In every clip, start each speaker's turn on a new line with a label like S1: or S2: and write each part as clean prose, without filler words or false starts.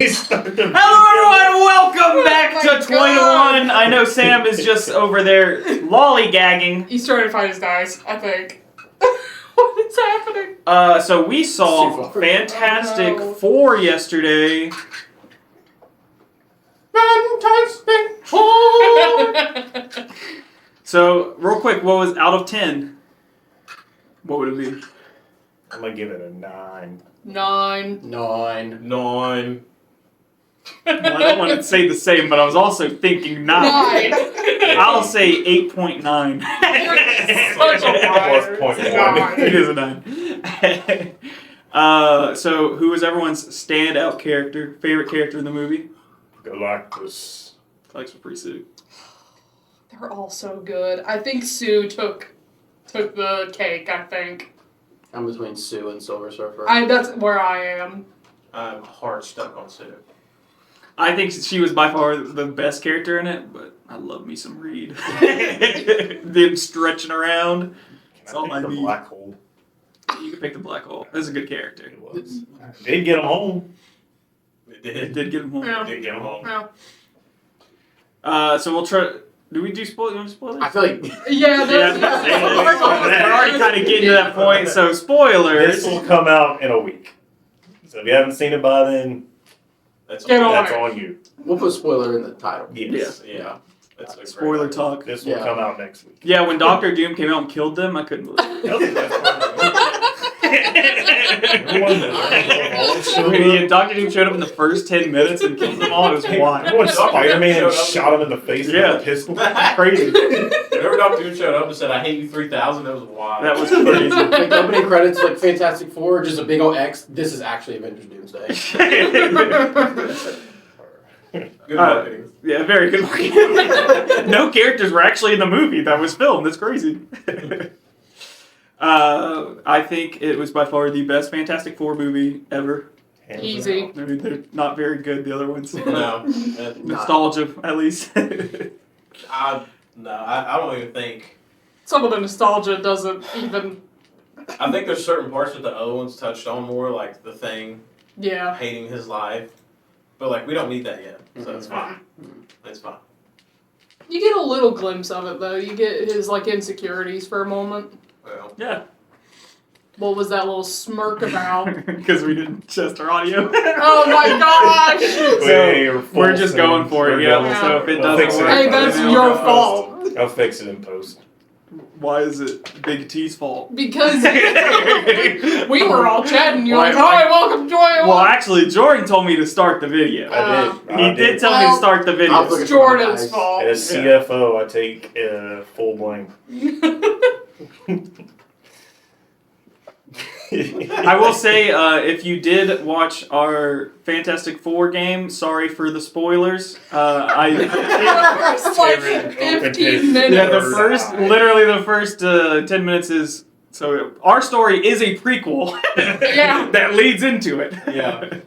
S1: Hello everyone, welcome back to 21. I know Sam is just over there lollygagging.
S2: He's trying to find his dice, I think. What is happening?
S1: So we saw Fantastic Four yesterday. Fantastic Four! So, real quick, what was out of 10? What would it be?
S3: I'm gonna give it a 9.
S2: 9.
S1: Well, I don't want to say the same, but I was also thinking 9. I'll say 8.9.
S2: Such a liar.
S3: Plus 0.1.
S2: 9.
S1: It is a 9. So, who was everyone's standout character, favorite character in the movie?
S3: Galactus.
S1: Alex was pretty sick.
S2: They're all so good. I think Sue took the cake, I think.
S4: I'm between Sue and Silver Surfer.
S2: That's where I am.
S5: I'm hard stuck on Sue.
S1: I think she was by far the best character in it, but I love me some Reed. Them stretching around. That's all I
S3: the
S1: need.
S3: black hole.
S1: You can pick the black hole. That's a good character.
S3: It was. Did get him home.
S1: It did get him home.
S2: Yeah.
S3: Did get him home.
S2: Yeah.
S1: So we'll try. Do we do spoilers? You want to spoilers?
S4: I feel like
S2: Yeah,
S1: We're already kind of getting to that point, so spoilers.
S3: This will come out in a week. So if you haven't seen it by then,
S5: That's
S2: Get on
S3: that's
S2: it.
S3: on you.
S4: we'll put spoiler in the title.
S3: Yes.
S5: Yeah. That's a great
S1: Spoiler
S5: idea.
S1: talk.
S3: This will
S4: Yeah.
S3: come out next week.
S1: Yeah, when Doctor Doom came out and killed them, I couldn't believe it. Doctor Doom showed up in the first 10 minutes and killed them all. It was wild.
S3: When Spider-Man shot him in the face with a pistol.
S1: Crazy.
S5: Whenever Dr. Doom showed up and said, "I hate you 3,000," that was wild.
S1: That was crazy.
S4: Like the opening credits, like Fantastic Four, just a big old X. This is actually Avengers Doomsday.
S5: Good marketing.
S1: Yeah, very good marketing. No characters were actually in the movie that was filmed. That's crazy. I think it was by far the best Fantastic Four movie ever.
S3: Hands
S2: Easy.
S3: down.
S1: I mean, they're not very good, the other ones.
S5: No.
S1: Nostalgia, at least.
S5: I don't even think.
S2: Some of the nostalgia doesn't even.
S5: I think there's certain parts that the other ones touched on more, like the Thing,
S2: Yeah.
S5: hating his life. But, like, we don't need that yet, so it's fine. It's fine.
S2: You get a little glimpse of it, though. You get his, like, insecurities for a moment.
S5: Well,
S1: Yeah.
S2: What was that little smirk about?
S1: Because we didn't test our audio.
S2: Oh my gosh!
S1: We're just going for it, yeah. So if it
S3: We'll
S1: doesn't
S3: fix it.
S1: work,
S2: Hey, that's
S1: then
S2: your
S1: I'll-
S2: fault.
S3: I'll fix it in post.
S1: Why is it Big T's fault?
S2: Because we were all chatting. You're like,
S1: Well,
S2: "Hi, welcome to Joy."
S1: Well, actually, Jordan told me to start the video.
S3: I did.
S1: He did tell me to start the
S4: I'll
S1: video.
S4: put
S2: It's Jordan's fault.
S3: As CFO, I take full blame.
S1: I will say, if you did watch our Fantastic Four game, sorry for the spoilers.
S2: It's like 15 minutes.
S1: Yeah, literally the first 10 minutes is, so our story is a prequel
S2: Yeah.
S1: that leads into it.
S5: yeah.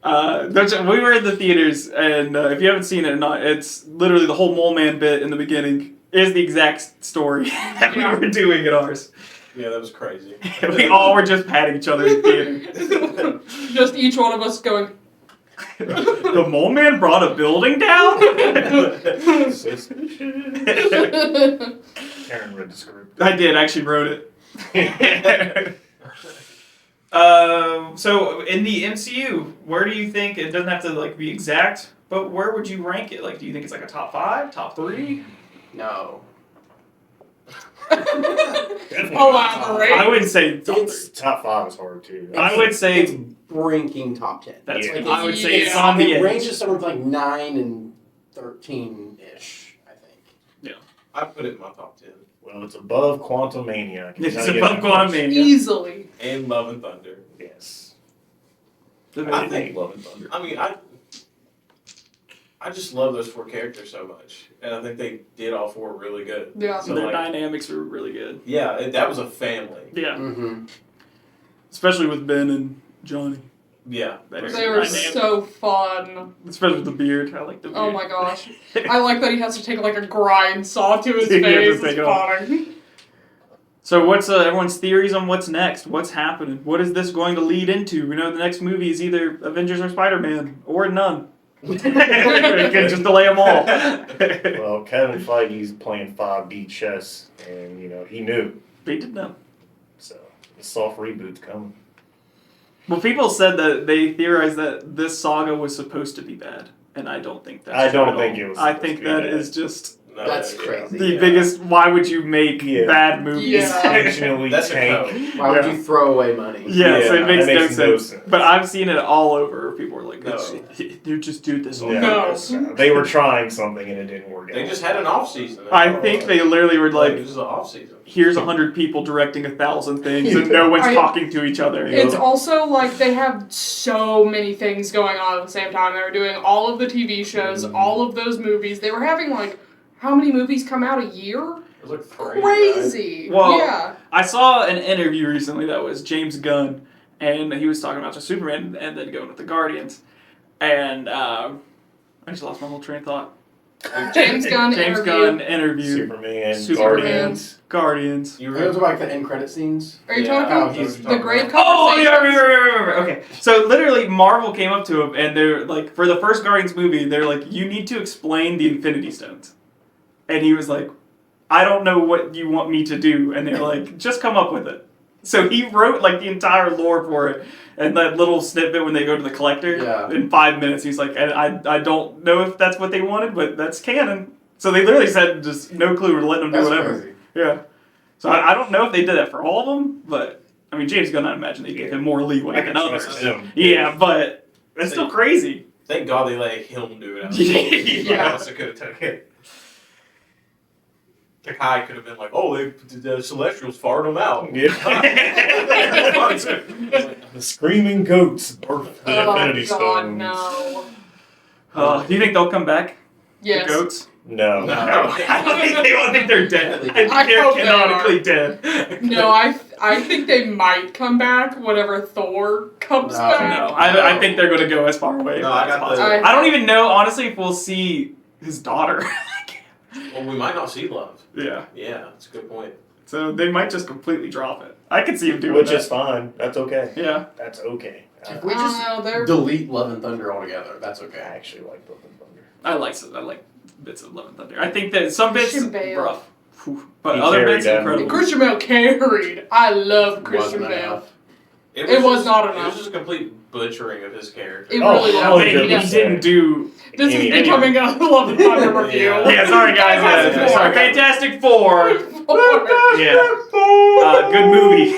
S1: We were in the theaters, and if you haven't seen it or not, it's literally the whole Mole Man bit in the beginning is the exact story that we were doing at ours.
S5: Yeah, that was crazy.
S1: We all were just patting each other in theater.
S2: Just each one of us going.
S1: The Mole Man brought a building down?
S3: Karen read the script.
S1: I did, I actually wrote it. So in the MCU, where do you think, it doesn't have to like be exact, but where would you rank it? Like, do you think it's like a top 5, top 3?
S4: No.
S2: Elaborate.
S1: I wouldn't say top 3.
S4: It's
S3: Top 5 is hard too.
S1: I would say
S4: it's ranking top 10.
S1: that's.
S3: Yeah.
S1: I would say it's
S2: Yeah.
S1: on the
S4: It
S1: edge.
S4: ranges somewhere like 9 and 13-ish, I think.
S5: I put it in my top 10.
S3: Well, it's above Quantum Mania.
S1: It's above Quantum Mania.
S2: Easily.
S5: And Love and Thunder.
S3: Yes.
S5: I think Love and Thunder. I mean, I just love those 4 characters so much. And I think they did all 4 really good.
S2: Yeah.
S5: So,
S1: Their
S5: like,
S1: dynamics were really good.
S5: yeah, that was a family.
S1: Yeah,
S4: Mm-hmm.
S1: especially with Ben and Johnny.
S5: Yeah.
S2: They were so fun.
S1: Especially with the beard. I like the beard.
S2: Oh my gosh. I like that he has to take like a grind saw to his
S1: He has to
S2: face.
S1: take
S2: It's
S1: it off.
S2: funny.
S1: So what's everyone's theories on what's next? What's happening? What is this going to lead into? We know the next movie is either Avengers or Spider-Man, or none. We can just delay them all.
S3: Well, Kevin Feige's playing 5D chess, and he knew.
S1: They did know.
S3: So the soft reboot's coming.
S1: Well, people said that they theorized that this saga was supposed to be bad, and I don't think that's
S3: I
S1: true
S3: don't
S1: at
S3: think
S1: all.
S3: it was
S1: I
S3: supposed
S1: think
S3: to be
S1: that
S3: bad.
S1: is just
S5: No,
S4: That's
S5: yeah.
S4: crazy.
S1: the biggest. Why would you make
S3: Yeah.
S1: bad movies?
S2: Yeah.
S3: Intentionally
S5: That's a
S3: tank.
S5: code.
S4: Why would
S1: Yeah.
S4: you throw away money?
S1: Yes,
S3: Yeah,
S1: it makes,
S3: that
S1: no,
S3: makes no
S1: sense.
S3: sense.
S1: But I've seen it all over. People are like,
S5: No.
S1: "You just do this on
S3: No.
S1: purpose."
S3: They were trying something and it didn't work
S5: They
S3: out.
S5: just had an off season.
S1: I think they literally were
S5: like
S1: like,
S5: this is an off season.
S1: "Here's 100 people directing 1,000 things, and no one's
S2: I-
S1: talking to each other."
S2: It's also like they have so many things going on at the same time. They were doing all of the TV shows, all of those movies. They were having like, how many movies come out a year?
S5: It was like 3.
S2: Crazy.
S1: Well,
S2: yeah.
S1: I saw an interview recently that was James Gunn, and he was talking about just Superman and then going with the Guardians. And I just lost my whole train of thought.
S2: James Gunn
S1: James
S2: interview.
S1: Gunn interview.
S3: Superman,
S1: Superman.
S3: Guardians.
S1: Guardians.
S5: You
S4: It was
S5: were
S4: like the end credit scenes.
S2: Are you
S5: Yeah.
S2: talking
S4: Oh, he's
S2: the grave
S1: Oh,
S2: conversations?
S1: yeah, I remember. Okay, so literally, Marvel came up to him, and they're like, for the first Guardians movie, they're like, "You need to explain the Infinity Stones," and he was like, "I don't know what you want me to do," and they're like, "Just come up with it." So he wrote like the entire lore for it, and that little snippet when they go to the collector.
S4: Yeah.
S1: In 5 minutes, he's like, I don't know if that's what they wanted, but that's canon. So they literally said just no clue, we're letting them do
S4: That's
S1: whatever.
S4: crazy.
S1: Yeah. So I don't know if they did that for all of them, but I mean, James Gunn, I imagine they gave him more leeway
S3: I
S1: than
S3: can
S1: others.
S3: trust him.
S1: Yeah, but that's still crazy.
S5: Thank God they let him do it.
S1: Yeah.
S5: Else it could have taken it. Takai could have been like, "Oh, the Celestials farted him out."
S3: Yeah. The screaming goats birthed the
S2: Oh
S3: Infinity
S2: God,
S3: Stones.
S2: no.
S1: Do you think they'll come back?
S2: Yes.
S1: The goats?
S3: No.
S5: No.
S1: I think they're dead. I think
S2: I
S1: they're
S2: hope they
S1: canonically dead.
S2: No, I think they might come back whenever Thor comes
S4: No,
S2: back.
S1: No, I think they're going to go as far away
S5: No,
S1: as
S5: I got
S1: possible.
S2: the-
S1: I don't even know, honestly, if we'll see his daughter.
S5: Well, we might not see love.
S1: Yeah.
S5: Yeah, that's a good point.
S1: So they might just completely drop it. I could see him doing
S3: Which
S1: that.
S3: is fine. That's okay.
S1: Yeah.
S3: That's okay.
S4: If we
S2: I don't
S4: just
S2: know, they're-
S4: delete Love and Thunder altogether, that's
S3: I
S4: okay.
S3: actually like Love and Thunder.
S1: I like bits of Love and Thunder. I think that some bits
S2: Christian Bale.
S1: rough. Whew. But
S3: He
S1: other
S3: carried
S1: bits
S3: that
S1: incredible.
S3: movie.
S2: Christian Bale carried. I love Christian
S4: Wasn't
S2: Bale.
S4: enough.
S2: It was
S5: just-
S2: not
S5: It
S2: enough.
S5: was just a complete butchering of his character.
S2: It
S3: Oh,
S2: really
S1: Yeah,
S2: was.
S1: but he
S2: Yes.
S1: didn't do.
S2: This is
S3: Any-
S2: becoming a Love and Thunder review.
S5: Yeah.
S1: Yeah, sorry guys.
S2: Fantastic Four.
S1: Sorry, Fantastic Four.
S2: Four.
S1: Yeah. Good movie.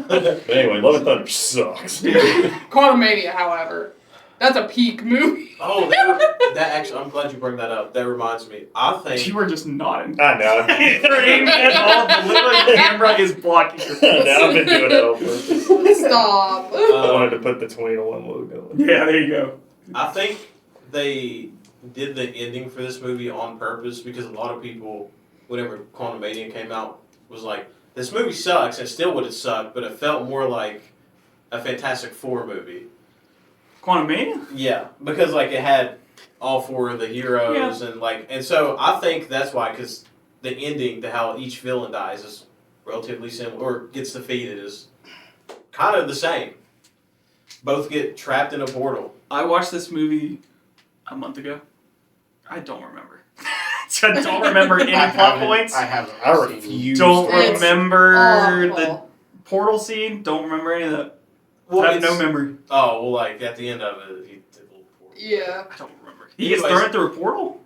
S3: But anyway, Love and Thunder sucks.
S2: Quantumania, however, that's a peak movie.
S5: Oh, that actually, I'm glad you bring that up. That reminds me. I think
S1: You were just nodding.
S3: I know.
S1: Literally, the camera is blocking your
S3: I know. I've been doing that on purpose.
S2: Stop.
S3: I wanted to put the 20-1 logo.
S1: Yeah, there you go.
S5: I think they did the ending for this movie on purpose because a lot of people, whenever Quantum Mania came out, was like, this movie sucks, and still would have sucked, but it felt more like a Fantastic Four movie.
S1: Quantum Mania?
S5: Yeah, because like it had all four of the heroes and so I think that's why, because the ending to how each villain dies is relatively similar or gets defeated is kind of the same. Both get trapped in a portal.
S1: I watched this movie a month ago. I don't remember. I don't remember any plot points.
S4: I haven't.
S3: I
S4: seen-
S3: refuse.
S1: Don't
S3: to-
S2: It's
S1: remember the
S2: Awful.
S1: portal scene. Don't remember any of that.
S5: Well,
S1: I have no
S5: it's-
S1: memory.
S5: Oh, well, like at the end of it, he did a little portal.
S2: Yeah.
S1: I don't remember. He gets
S5: Anyways.
S1: thrown through a portal?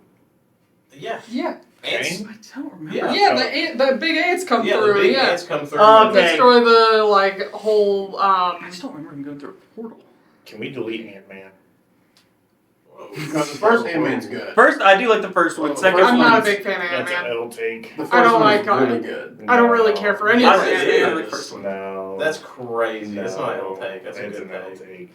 S5: Yeah,
S2: Yeah.
S5: ants.
S1: I don't remember.
S5: Yeah.
S2: Yeah, the big ants come
S5: Yeah,
S2: through.
S5: the big
S2: yeah.
S5: ants come through.
S1: Okay.
S2: Destroy the like whole
S1: I just don't remember him going through a portal.
S3: Can we delete Ant-Man?
S4: No, the first Ant-Man's good.
S1: First, I do like the first one.
S4: Well, the
S1: Second
S4: first
S2: I'm
S1: one,
S2: not a
S1: is-
S2: big fan of
S3: That's an
S2: Ant-Man.
S3: L take.
S4: The first
S2: I don't
S4: one
S2: like
S4: is really
S2: it.
S4: good.
S2: I don't really care for any
S5: I
S2: of
S5: think
S2: it.
S5: it
S1: I like
S5: is.
S1: the first one.
S3: No.
S5: That's crazy. That's not an L take. That's a
S3: It's
S5: good
S3: an L
S5: take.
S3: take.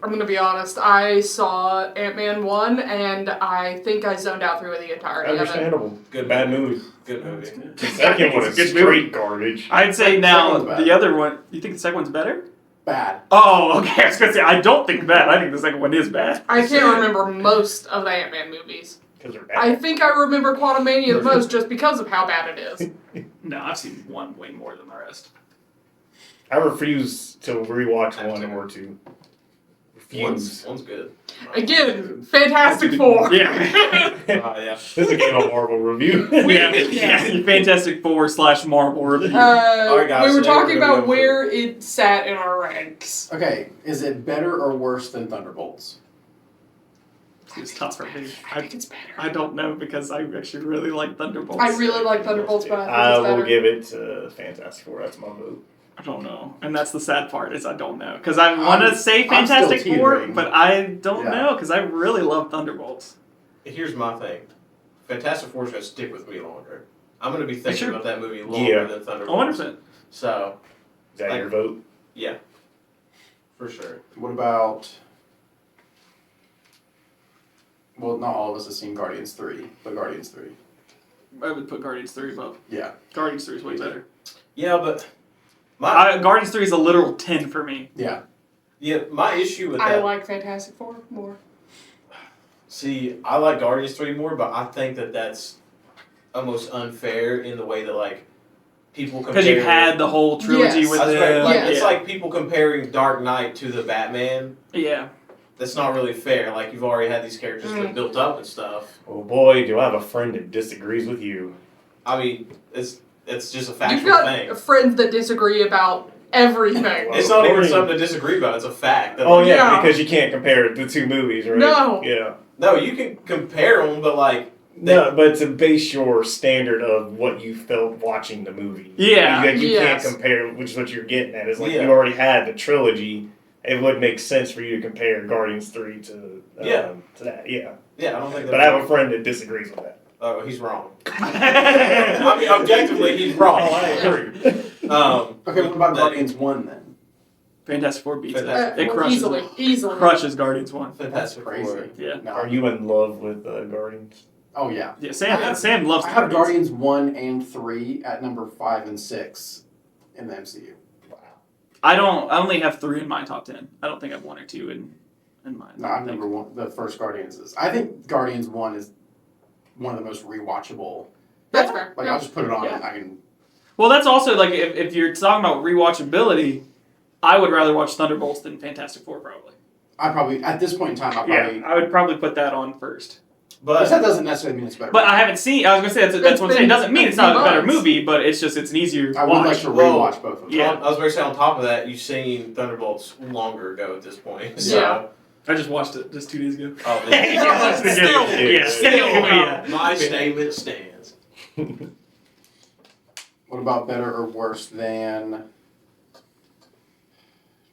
S2: I'm gonna be honest. I saw Ant-Man 1, and I think I zoned out through the entirety of it.
S3: Understandable.
S5: Good
S3: Bad
S5: movie.
S3: movie.
S5: Good movie.
S3: The second one
S1: It's
S3: is
S1: a good movie.
S3: straight garbage.
S1: I'd say
S4: Second
S1: now
S4: one's bad.
S1: the other one. You think the second one's better?
S4: Bad.
S1: Oh, okay. I was gonna say I don't think that. I think the second one is bad.
S2: I can't remember most of the Ant-Man movies.
S3: Because they're
S2: I
S3: bad.
S2: think I remember Quantumania the most just because of how bad it is.
S1: No, I've seen one way more than the rest.
S3: I refuse to rewatch
S5: I have
S3: one
S5: to.
S3: or two.
S5: One's
S3: Refuse.
S5: good.
S2: Again, Fantastic Four.
S1: Yeah.
S5: Yeah.
S3: This is a Game of Marvel review.
S1: yeah. Fantastic Four / Marvel review.
S5: Alright, guys,
S2: We were
S5: today we're
S2: talking
S5: gonna
S2: about
S5: go
S2: where it sat in our ranks.
S4: Okay, is it better or worse than Thunderbolts?
S1: It's tough for me.
S2: I think it's better.
S1: I don't know because I actually really like Thunderbolts.
S2: I really like Thunderbolts, but I think
S3: I
S2: it's
S3: will
S2: better.
S3: give it to Fantastic Four. That's my vote.
S1: I don't know, and that's the sad part is I don't know because I want to say
S4: I'm still
S1: Fantastic Four,
S4: teetering.
S1: but I don't
S4: Yeah.
S1: know because I really love Thunderbolts.
S5: Here's my thing. Fantastic Four's gonna stick with me longer. I'm gonna be thinking
S1: Sure.
S5: about that movie longer
S3: Yeah.
S5: than Thunderbolts.
S1: 100%.
S5: So,
S3: Is that
S5: Like-
S3: your vote?
S5: yeah. For sure.
S4: What about? Well, not all of us have seen Guardians 3, but Guardians 3.
S1: I would put Guardians 3 above.
S4: Yeah.
S1: Guardians 3 is way better.
S5: Yeah, but my
S1: Guardians 3 is a literal 10 for me.
S4: Yeah.
S5: my issue with
S2: I
S5: that.
S2: like Fantastic Four more.
S5: See, I like Guardians 3 more, but I think that that's almost unfair in the way that like people compare.
S1: Because you've had the whole trilogy
S2: Yes.
S1: with
S5: That's right.
S1: them.
S5: Like,
S2: Yeah.
S5: It's like people comparing Dark Knight to the Batman.
S1: Yeah.
S5: That's not really fair. Like you've already had these characters been built up and stuff.
S3: Oh boy, do I have a friend that disagrees with you.
S5: I mean, it's just a
S2: You've
S5: factual
S2: got
S5: thing.
S2: friends that disagree about everything.
S5: It's not even something to disagree about. It's a fact. That,
S3: Oh
S5: like,
S3: yeah,
S2: Yeah.
S3: because you can't compare the two movies, right?
S2: No.
S3: Yeah.
S5: No, you can compare them, but like
S3: No, but to base your standard of what you felt watching the movie.
S1: Yeah.
S3: You
S2: Yes.
S3: can't compare, which is what you're getting at. Is like
S5: Yeah.
S3: you already had the trilogy. It would make sense for you to compare Guardians 3 to to that. Yeah.
S5: yeah, I don't think.
S3: But I have a friend that disagrees with that.
S5: Oh, he's wrong. I mean, objectively, he's wrong.
S3: Oh, I agree.
S4: Okay, what about
S5: that-
S4: Guardians 1 then?
S1: Fantastic Four beats
S5: Fantastic
S1: it. It crushes
S2: easily.
S1: crushes Guardians 1.
S5: Fantastic
S4: Crazy.
S5: Four.
S1: Yeah.
S4: No.
S3: Are you in love with Guardians?
S4: Oh, yeah.
S1: Yeah,
S4: I
S1: Sam loves
S4: I have
S1: Guardians.
S4: Guardians 1 and 3 at number 5 and 6 in the MCU.
S1: I only have 3 in my top 10. I don't think I have 1 or 2 in mine.
S4: No, I'm number 1. The first Guardians is. I think Guardians 1 is one of the most rewatchable.
S2: That's fair.
S4: Like,
S2: Yeah.
S4: I'll just put it on
S1: Yeah.
S4: and I can.
S1: Well, that's also like if you're talking about rewatchability, I would rather watch Thunderbolts than Fantastic Four probably.
S4: I probably, at this point in time, I probably.
S1: I would probably put that on first.
S4: But that
S5: But
S4: doesn't necessarily mean it's better.
S1: But I haven't seen. I was gonna say that's what I'm saying. It doesn't mean it's not a better
S2: months.
S1: movie, but it's just it's an easier
S4: I would
S1: watch.
S4: like to
S5: Well,
S4: rewatch both of them.
S1: Yeah.
S5: I was going to say on top of that, you've seen Thunderbolts longer ago at this point. So,
S2: Yeah.
S1: I just watched it just 2 days ago.
S5: Oh,
S2: Yeah,
S5: then-
S2: still.
S1: Yeah.
S5: Still,
S1: Yeah.
S5: my statement stands.
S4: What about better or worse than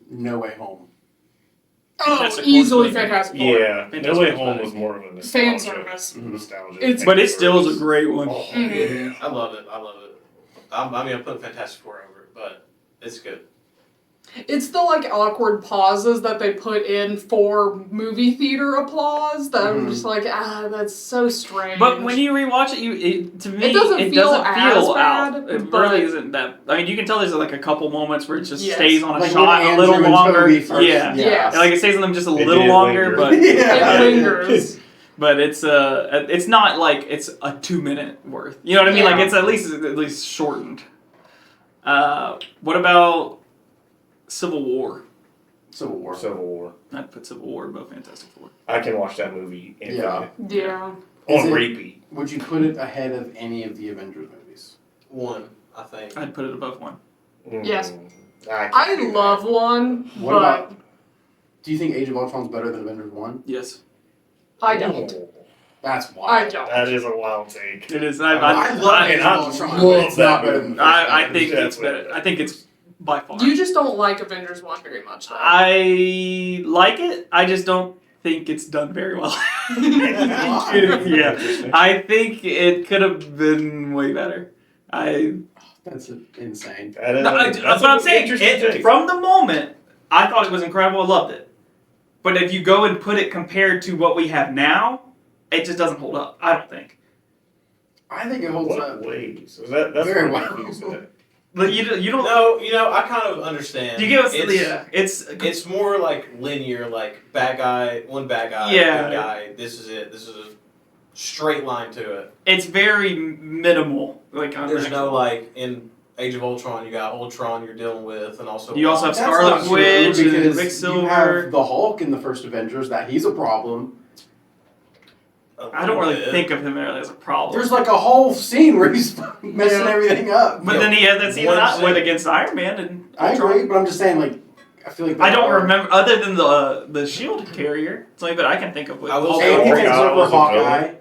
S4: No Way Home?
S2: Oh,
S1: Fantastic
S2: easily
S1: Four's
S2: Fantastic Four.
S3: Yeah.
S1: Fantastic
S3: No Way
S1: Four's
S3: Home
S1: better.
S3: was more of a
S2: Fan
S3: nostalgia.
S2: service.
S3: Nostalgia.
S2: It's-
S1: But it still is a great one.
S3: Oh,
S2: Mhm.
S3: yeah.
S5: I love it. I love it. I mean, I'm putting Fantastic Four over it, but it's good.
S2: It's the like awkward pauses that they put in for movie theater applause that I'm
S4: Mhm.
S2: just like, that's so strange.
S1: But when you rewatch it, to me,
S2: It doesn't feel as
S1: feel
S2: bad,
S1: out. It
S2: but-
S1: really isn't that. I mean, you can tell there's like a couple moments where it just
S2: Yes.
S1: stays on a
S4: Like
S1: shot
S4: when
S1: a little
S4: Andrew and
S1: longer.
S4: Toby first-
S1: Yeah.
S2: Yes.
S1: Like it stays on them just a
S3: It
S1: little
S3: did
S1: longer,
S3: linger.
S1: but
S2: it lingers.
S1: but it's not like it's a 2-minute worth. You know what I mean?
S2: Yeah.
S1: Like it's at least shortened. What about Civil War?
S4: Civil War.
S3: Civil War.
S1: I'd put Civil War above Fantastic Four.
S3: I can watch that movie infinite.
S2: Yeah.
S4: Is
S3: On
S4: it-
S3: repeat.
S4: Would you put it ahead of any of the Avengers movies?
S5: One, I think.
S1: I'd put it above 1.
S2: Yes.
S3: I
S2: I
S3: can't do
S2: love one,
S4: What
S2: but
S4: about? Do you think Age of Ultron's better than Avengers 1?
S1: Yes,
S2: I
S3: that.
S2: don't.
S3: Oh,
S4: That's
S2: I
S4: wild.
S2: don't.
S3: that is a wild take.
S1: it is.
S4: I love Age
S3: and I
S4: of Ultron, but
S3: love
S4: it's
S3: that
S4: not better
S3: movie.
S4: than the first
S1: I
S4: Avengers.
S1: think it's
S3: Definitely.
S1: better. I think it's by far.
S2: You just don't like Avengers 1 very much, though.
S1: I like it. I just don't think it's done very well. yeah,
S3: Interesting.
S1: I think it could have been way better.
S4: That's insane.
S3: That is,
S1: That's what I'm saying.
S3: interesting take.
S1: From the moment, I thought it was incredible. I loved it. But if you go and put it compared to what we have now, it just doesn't hold up. I don't think.
S4: I think it holds
S3: What
S4: up.
S3: ways? That's
S4: Very
S3: what I'm
S4: well.
S3: confused at.
S1: But you don't.
S5: No, I kind of understand.
S1: You get what's
S5: it's,
S1: it's
S5: it's more like linear, like bad guy, one bad guy,
S1: Yeah.
S5: good guy. This is it. This is a straight line to it.
S1: It's very minimal. Like
S5: There's no like in Age of Ultron, you got Ultron you're dealing with, and also
S1: You also have
S4: That's
S1: Scarlet
S4: not true,
S1: Witch and
S4: because
S1: Quicksilver.
S4: You have the Hulk in the first Avengers. That he's a problem.
S1: I don't really think of him really as a problem.
S4: There's like a whole scene where he's messing
S2: Yeah.
S4: everything up.
S1: But then he had that scene
S5: One
S1: with
S5: scene.
S1: against Iron Man and
S4: I
S1: Ultron.
S4: agree, but I'm just saying, like, I feel like
S1: I don't remember other than the shield carrier. It's only that I can think of with
S5: I will
S1: Hulk.
S5: say
S4: And he
S3: Hawkeye
S4: takes over
S3: was a
S4: Hawkeye.
S3: villain.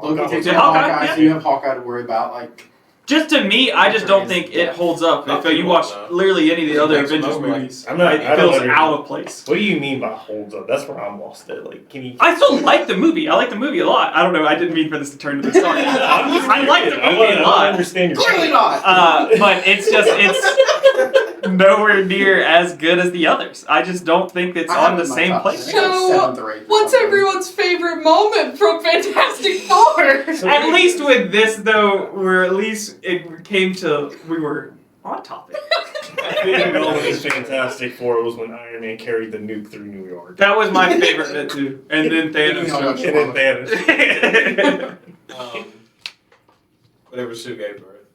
S4: Loki takes
S1: Yeah,
S4: over
S1: Hawkeye,
S4: Hawkeye,
S1: yeah.
S4: so you have Hawkeye to worry about. Like,
S1: Just to me, I just don't think it holds up.
S5: Not
S1: If you
S5: too
S1: watch
S5: much,
S1: literally any of the other
S5: Makes
S1: Avengers
S5: them look like-
S1: movies,
S3: I'm not-
S1: it
S3: I don't
S1: feels
S3: understand.
S1: out of place.
S3: What do you mean by holds up? That's where I'm lost at. Like, can you?
S1: I still like the movie. I like the movie a lot. I don't know. I didn't mean for this to turn to the story. I like the movie a
S3: I
S1: lot.
S3: understand your
S4: clearly not.
S1: But it's nowhere near as good as the others. I just don't think it's
S4: I have
S1: on
S4: it
S1: the
S4: in my
S1: same
S4: top
S1: place.
S4: 10. I think it's
S2: So,
S4: seventh or eighth or
S2: What's
S4: something.
S2: everyone's favorite moment from Fantastic Four?
S1: At least with this, though, we're at least it came to we were on topic.
S3: I think all of his Fantastic Four was when Iron Man carried the nuke through New York.
S1: That was my favorite bit too, and then Thanos.
S4: How much
S1: showed
S3: And then Thanos.
S5: Whatever Sue gave for it.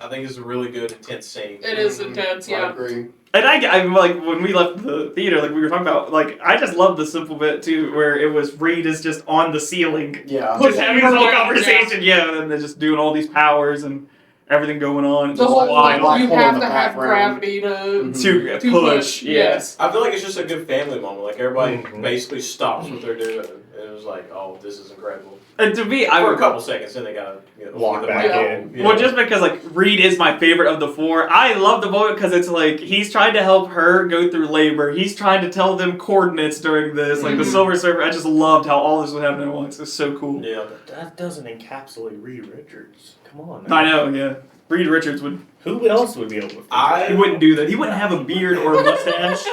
S5: I think it's a really good, intense scene.
S2: It is intense,
S4: I
S2: yeah.
S4: agree.
S1: And I'm like when we left the theater, like we were talking about, like I just love the simple bit too, where it was Reed is just on the ceiling,
S4: Yeah.
S1: just having this whole
S2: Yeah.
S1: conversation, yeah, and they're just doing all these powers and everything going on. It's
S2: The
S1: just
S2: whole
S1: wild
S4: black
S2: you
S4: hole in
S2: have
S4: the
S2: to have
S4: background.
S2: gravity to.
S4: Mhm.
S1: to
S2: To
S1: push,
S2: push,
S1: yes.
S5: I feel like it's just a good family moment. Like everybody
S3: Mhm.
S5: basically stops what they're doing, and it was like, "Oh, this is incredible."
S1: And to me, I
S5: For a
S1: would
S5: couple seconds, then they gotta
S3: Walk
S5: get
S3: back
S5: back
S3: in.
S5: Yeah.
S1: Well, just because like Reed is my favorite of the four, I love the moment because it's like he's trying to help her go through labor. He's trying to tell them coordinates during this, like the
S2: Mhm.
S1: Silver Surfer. I just loved how all this would happen at once. It's so cool.
S5: Yeah.
S3: That doesn't encapsulate Reed Richards. Come on.
S1: I know, yeah. Reed Richards would
S3: Who else would be able to? fix
S1: he wouldn't do that. He wouldn't have a beard or a mustache.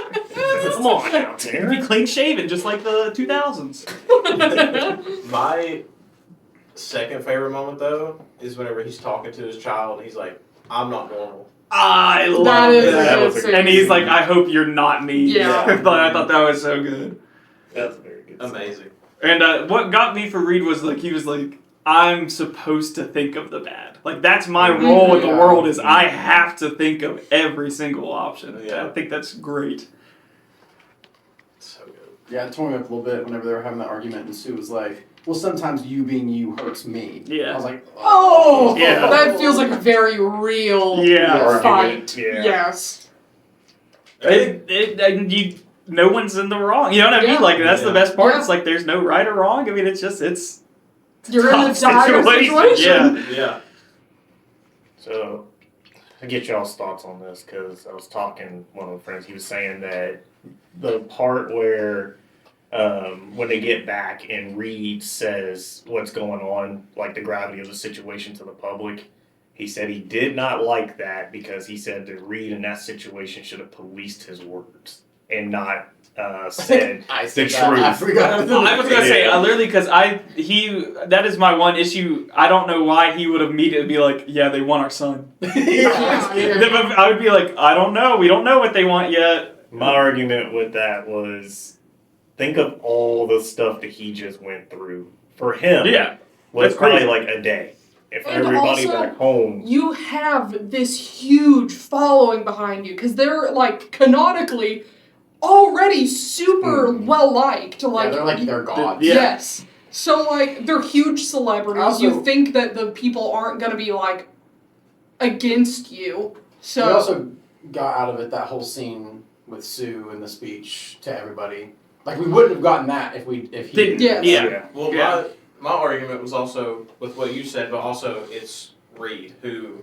S3: Come on out
S1: He'd
S3: there.
S1: be clean shaven, just like the 2000s.
S5: My second favorite moment though is whenever he's talking to his child. And he's like, "I'm not normal."
S1: I love
S2: That is
S3: That
S2: a
S3: was
S2: good
S3: a-
S2: scene.
S1: And he's like, I hope you're not me.
S2: Yeah.
S1: But I thought that was so good.
S3: That's very good.
S5: Amazing.
S1: And what got me for Reed was like he was like, I'm supposed to think of the bad. Like that's my
S2: Mhm.
S1: role in the
S4: Yeah.
S1: world is I have to think of every single option.
S5: Yeah.
S1: I think that's great.
S5: So good.
S4: Yeah, it tore me up a little bit whenever they were having that argument, and Sue was like, "Well, sometimes you being you hurts me."
S1: Yeah.
S4: I was like,
S2: Oh,
S1: Yeah.
S2: that feels like a very real
S1: Yeah.
S2: fight.
S3: Yeah.
S2: Yes.
S1: And no one's in the wrong. You know what I mean?
S2: Yeah.
S1: Like that's the
S5: Yeah.
S1: best part.
S2: Yeah.
S1: It's like there's no right or wrong. I mean, it's
S2: You're in a
S1: tough
S2: dire situation.
S1: Yeah.
S5: Yeah.
S3: So, I get y'all's thoughts on this because I was talking to one of my friends. He was saying that the part where when they get back and Reed says what's going on, like the gravity of the situation to the public, he said he did not like that because he said that Reed in that situation should have policed his words and not said
S4: I
S3: the
S4: said that.
S3: truth.
S4: I forgot.
S1: Well, I was gonna say
S3: Yeah.
S1: literally because that is my one issue. I don't know why he would immediately be like, yeah, they want our son.
S2: Yeah.
S1: Then I would be like, I don't know. We don't know what they want yet.
S3: My argument with that was think of all the stuff that he just went through. For him,
S1: Yeah.
S3: was
S1: That's
S3: probably
S1: crazy.
S3: like a day. If
S2: And
S3: everybody
S2: also-
S3: back home,
S2: You have this huge following behind you because they're like canonically already super
S3: Mhm.
S2: well liked. Like,
S4: they're like their gods.
S1: Yeah.
S2: yes. So like they're huge celebrities.
S4: Also-
S2: You think that the people aren't gonna be like against you. So
S4: We also got out of it that whole scene with Sue and the speech to everybody. Like we wouldn't have gotten that if he
S1: Didn't-
S2: Yes.
S1: Yeah.
S5: Well,
S1: Yeah.
S5: my argument was also with what you said, but also it's Reed who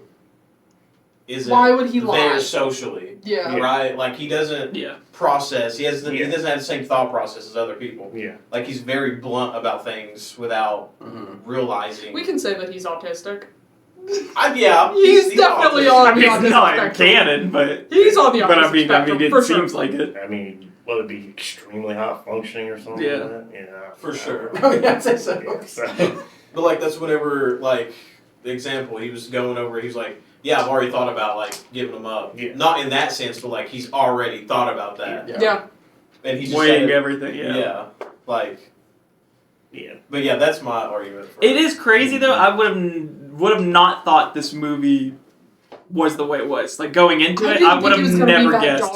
S5: isn't
S2: Why would he lie?
S5: there socially,
S2: yeah.
S5: right? Like he doesn't
S1: Yeah.
S5: process. He
S3: Yeah.
S5: doesn't have the same thought process as other people.
S3: yeah,
S5: Like he's very blunt about things without
S4: Mhm.
S5: realizing.
S2: We can say that he's autistic.
S5: Yeah,
S2: He's definitely
S5: autistic.
S2: on
S1: I mean,
S2: the
S1: it's not
S2: autistic
S1: canon, but
S2: He's on the
S1: but I
S2: autistic
S1: mean,
S2: spectrum,
S1: it
S2: for
S1: seems
S2: sure.
S1: like it.
S3: I mean, will it be extremely high functioning or something?
S1: Yeah.
S3: like that? Yeah,
S5: For sure.
S4: Oh yeah, I'd say so.
S3: Yeah, so,
S5: But like that's whenever like the example he was going over, he was like, "Yeah, I've already thought about like giving him up."
S3: Yeah.
S5: Not in that sense, but like he's already thought about that,
S4: Yeah.
S2: Yeah.
S5: and he just
S1: Weighing
S5: said it-
S1: everything, yeah.
S5: like
S3: Yeah.
S5: But yeah, that's my argument. For
S1: It is crazy though. I would have not thought this movie was the way it was. Like going into it, I would have never guessed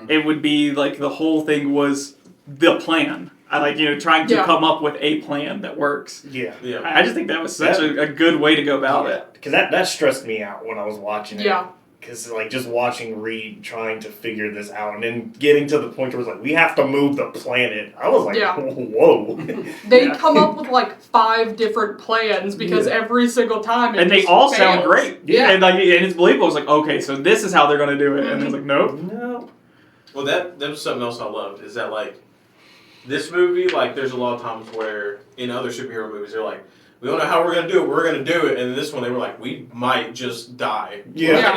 S1: it would be like the whole thing was the plan. I like trying to come up with a plan that works.
S3: Yeah.
S5: Yeah.
S1: I just think that was such a good way to go about it.
S3: Because that stressed me out when I was watching it.
S2: Yeah.
S3: Because like just watching Reed trying to figure this out and then getting to the point where it's like we have to move the planet. I was like, whoa.
S2: They come up with like 5 different plans because every single time it
S1: and they
S2: just
S1: all
S2: fails.
S1: sound great.
S2: Yeah.
S1: And it's believable. It's like, okay, so this is how they're gonna do it, and it's like, nope.
S3: No.
S5: Well, that was something else I loved is that like this movie, like there's a lot of times where in other superhero movies they're like, we don't know how we're gonna do it, we're gonna do it, and in this one they were like, we might just die.
S3: Yeah.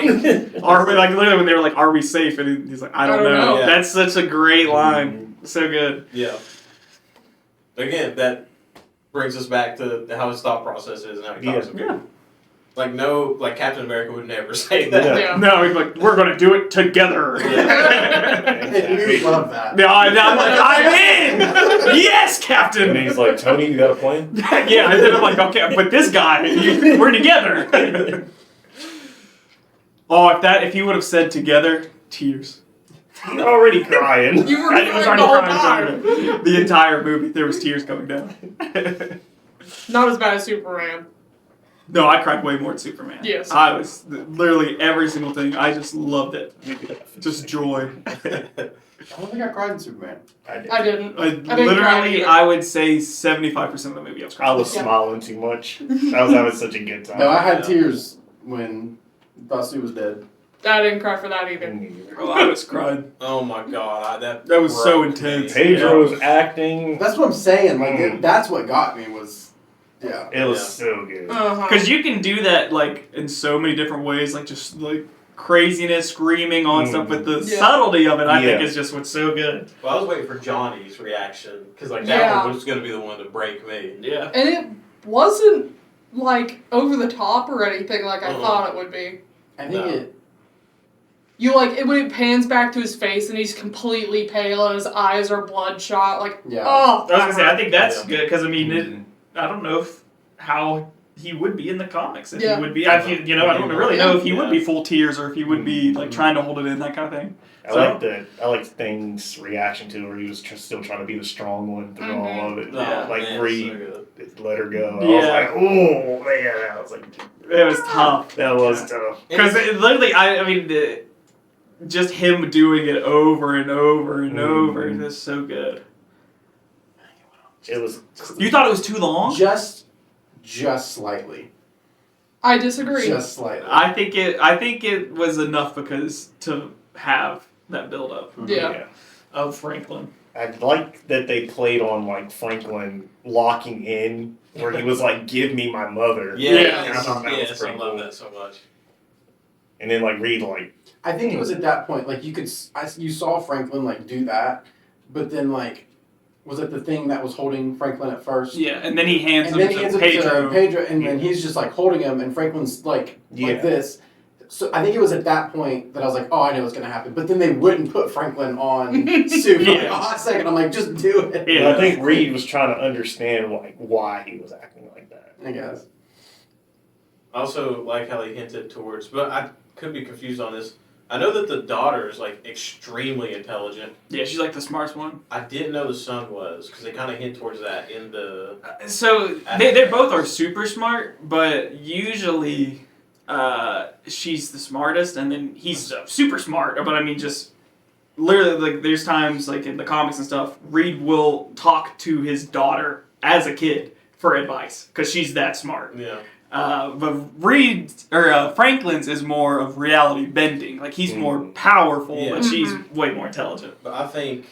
S1: Are we like literally when they were like, are we safe? And he's like, I don't know.
S5: Yeah.
S1: That's such a great line. So good.
S5: Yeah. Again, that brings us back to how his thought process is and how he talks to people. Like Captain America would never say that.
S2: Yeah.
S1: No, he's like, we're gonna do it together.
S4: And we love that.
S1: No, I'm like, I'm in. Yes, Captain.
S3: And he's like, Tony, you got a plan?
S1: Yeah, and then I'm like, okay, but this guy, we're together. Oh, if he would have said together, tears.
S3: I'm already crying.
S2: You were
S1: I was
S2: crying
S1: already
S2: the whole time.
S1: crying. The entire movie, there was tears coming down.
S2: Not as bad as Superman.
S1: No, I cried way more than Superman.
S2: Yes.
S1: I was literally every single thing. I just loved it. Just joy.
S4: I don't think I cried in Superman.
S2: I didn't. I didn't cry
S1: Literally,
S2: either.
S1: I would say 75% of the movie I was
S3: I
S1: crying.
S3: was smiling too much. I was having such a good time.
S4: No, I had tears when thought Sue was dead.
S2: I didn't cry for that either.
S1: Oh, I was crying.
S5: Oh my god, that
S1: was so
S5: broke me.
S1: intense.
S3: Pedro's acting.
S4: That's what I'm saying. Like that's what got me was,
S3: It was so good.
S2: Uh-huh.
S1: Because you can do that like in so many different ways, like just like craziness, screaming on stuff, but the subtlety of it, I think, is just what's so good.
S5: Well, I was waiting for Johnny's reaction because like that one was going to be the one to break me.
S1: Yeah.
S2: And it wasn't like over the top or anything like I thought it would be.
S4: I think it.
S2: You like when it pans back to his face and he's completely pale and his eyes are bloodshot. Like, oh,
S1: I was gonna say I think that's good because I mean, I don't know how he would be in the comics. If he would be, I don't really know if he would be full tears or if he would be like trying to hold it in, that kind of thing.
S3: I like Thing's reaction to it, where he was still trying to be the strong one through all of it.
S1: Yeah.
S3: Let her go.
S1: Yeah.
S3: I was like, oh man, I was like,
S1: it was tough.
S3: That was tough.
S1: Because literally, I mean, just him doing it over and over and over is just so good.
S3: It was.
S1: You thought it was too long?
S4: Just slightly.
S2: I disagree.
S4: Just slightly.
S1: I think it was enough because to have that build up.
S2: Yeah.
S1: Of Franklin.
S3: I like that they played on like Franklin locking in, where he was like, "Give me my mother."
S5: Yes,
S3: I thought that was
S5: yes,
S3: pretty
S5: I love
S3: cool.
S5: that so much.
S3: And then like Reed like.
S4: I think it was at that point, like you saw Franklin like do that, but then like, was it the thing that was holding Franklin at first?
S1: Yeah, and then he hands
S4: And then he
S1: him
S4: hands
S1: to
S4: it
S1: Pedro.
S4: to Pedro, and then he's just like holding him, and Franklin's like this. So I think it was at that point that I was like, oh, I know what's gonna happen. But then they wouldn't put Franklin on Sue for like a hot second. I'm like, just do it.
S3: Yeah, I think Reed was trying to understand like why he was acting like that.
S4: I guess.
S5: I also like how they hinted towards, but I could be confused on this. I know that the daughter is like extremely intelligent.
S1: Yeah, she's like the smartest one.
S5: I didn't know the son was because they kind of hint towards that in the.
S1: So they both are super smart, but usually she's the smartest, and then he's super smart. But I mean, just literally, like there's times like in the comics and stuff, Reed will talk to his daughter as a kid for advice because she's that smart.
S5: Yeah.
S1: But Franklin's is more of reality bending. Like he's more powerful, but she's way more intelligent.
S5: But I think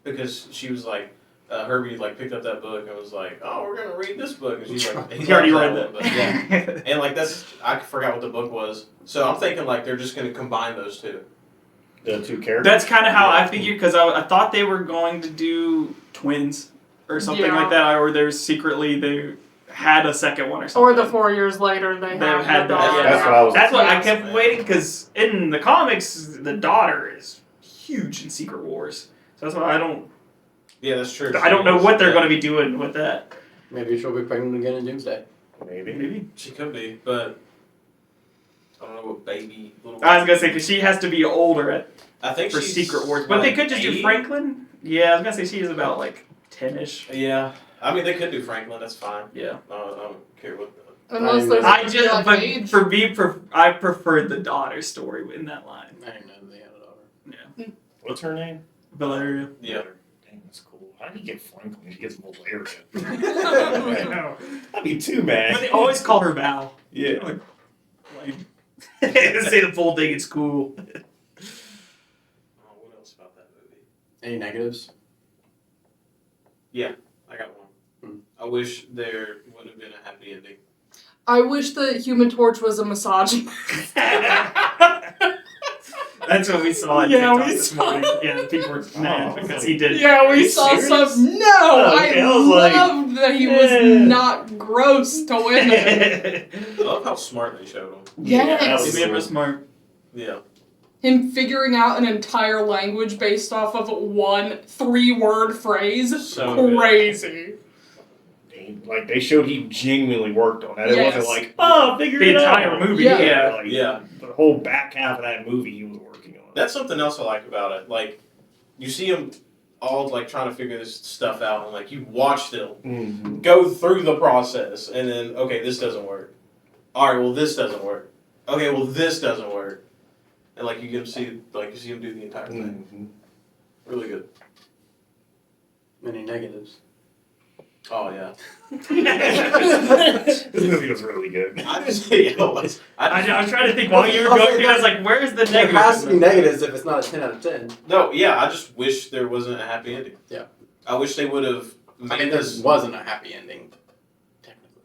S5: because she was like, Herbie like picked up that book and was like, "Oh, we're gonna read this book," and she's like,
S1: He already read
S5: that. But, yeah. And like I forgot what the book was, so I'm thinking like they're just gonna combine those two.
S3: The two characters.
S1: That's kind of how I figured because I thought they were going to do twins or something like that, or there's secretly they had a second one or something.
S2: Or the 4 years later they had the daughter.
S1: That's what I kept waiting because in the comics the daughter is huge in Secret Wars, so that's why I don't.
S5: Yeah, that's true.
S1: I don't know what they're going to be doing with that.
S4: Maybe she'll be pregnant again in Doomsday.
S3: Maybe.
S5: She could be, but I don't know what baby. Little
S1: I was going to say, because she has to be older
S5: I think
S1: for
S5: she's
S1: Secret Wars. But they could just do
S5: 8.
S1: Franklin. Yeah, I was going to say she is about, like, 10-ish.
S5: Yeah, I mean they could do Franklin. That's fine.
S1: Yeah.
S5: I don't care what.
S2: Unless there's
S1: I
S2: like,
S1: just,
S2: like
S1: but
S2: age.
S1: for me, I preferred the daughter story in that line.
S4: I didn't know they had a daughter.
S1: Yeah.
S3: What's her name?
S1: Valeria.
S5: Yeah.
S3: Dang, that's cool. How do you get Franklin? She gets Valeria.
S1: I know.
S3: I'd be too mad.
S1: But they always call her Val.
S3: Yeah.
S1: Like, say the full thing, it's cool.
S5: Oh, what else about that movie?
S4: Any negatives?
S5: I got one. I wish there would have been a happy ending.
S2: I wish the Human Torch was a misogynist.
S1: That's what we saw on
S2: Yeah,
S1: TikTok
S2: we
S1: this
S2: saw
S1: morning. Yeah, people were mad because he did.
S2: Yeah,
S3: Are
S2: we
S3: you
S2: saw
S3: serious?
S2: some. No,
S3: Okay,
S2: I
S3: I was like,
S2: loved that he was not gross to women.
S5: I love how smart they showed him.
S2: Yes.
S3: that
S1: He
S3: was
S1: made him
S3: cool.
S1: smart.
S5: Yeah.
S2: Him figuring out an entire language based off of one 3-word phrase.
S5: So good.
S2: Crazy.
S3: Like, they showed he genuinely worked on that. It
S2: Yes.
S3: wasn't like, oh, figured
S1: The
S3: it
S1: entire
S3: out.
S1: movie,
S2: Yeah.
S1: yeah.
S3: Like,
S5: Yeah.
S3: The whole back half of that movie he was working on.
S5: That's something else I like about it. Like, you see him all like trying to figure this stuff out, and like you watch them
S3: Mm-hmm.
S5: go through the process, and then okay, this doesn't work. All right, well this doesn't work. Okay, well this doesn't work, and like you see him do the entire thing.
S3: Mm-hmm.
S5: Really good.
S4: Any negatives?
S5: Oh yeah.
S3: This movie was really good.
S5: I just I was
S1: I was trying to think while you were going through. I was like, "Where's the
S4: There
S1: negative?"
S4: has to be negatives if it's not a 10 out of 10.
S5: no, yeah. I just wish there wasn't a happy ending.
S4: Yeah.
S5: I wish they would have made
S4: I mean, there
S5: this.
S4: wasn't a happy ending, technically.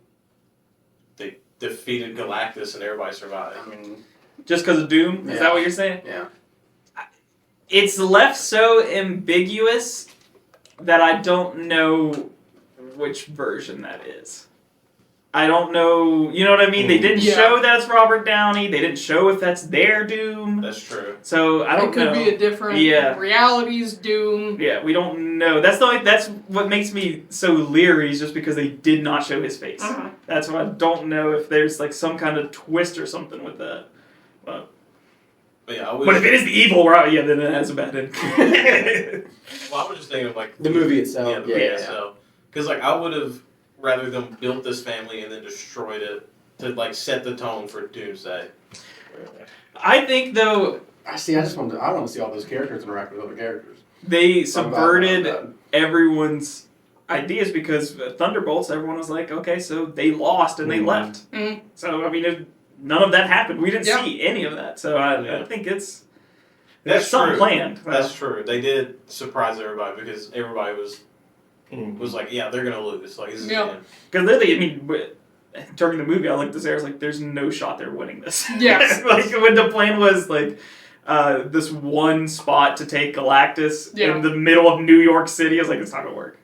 S5: They defeated Galactus and everybody survived.
S4: I mean,
S1: Just because of Doom? Is
S4: Yeah.
S1: that what you're saying?
S4: yeah.
S1: It's left so ambiguous that I don't know which version that is. I don't know. You know what I mean? They didn't
S2: Yeah.
S1: show that it's Robert Downey. They didn't show if that's their Doom.
S5: That's true.
S1: So I don't
S2: It could
S1: know.
S2: be a different realities, Doom.
S1: Yeah, we don't know. That's what makes me so leery, is just because they did not show his face.
S2: Uh-huh.
S1: That's why I don't know if there's like some kind of twist or something with that.
S5: But yeah, I wish.
S1: But if it is the evil route, yeah, then it has a bad end.
S5: Well, I was just thinking of like
S4: The movie itself.
S5: Yeah, the movie itself. Because like I would have rather them built this family and then destroyed it to like set the tone for Doomsday.
S1: I think though
S4: I want to see all those characters interact with other characters.
S1: they
S4: I'm bad
S1: subverted
S4: about that.
S1: everyone's ideas, because Thunderbolts, everyone was like, okay, so they lost and they
S3: Mhm.
S1: left.
S2: Mm.
S1: So I mean, none of that happened. We didn't
S2: Yeah.
S1: see any of that. So I
S5: Yeah.
S1: think there's
S5: That's
S1: something
S5: true.
S1: planned.
S5: That's true. They did surprise everybody because everybody was
S3: Mm-hmm.
S5: like, yeah, they're gonna lose. Like this is
S2: Yeah.
S5: the end.
S1: Because literally, I mean, during the movie, I looked at this. I was like, "There's no shot they're winning this."
S2: Yes.
S1: Like when the plan was like this one spot to take Galactus
S2: Yeah.
S1: in the middle of New York City. I was like, "It's not gonna work."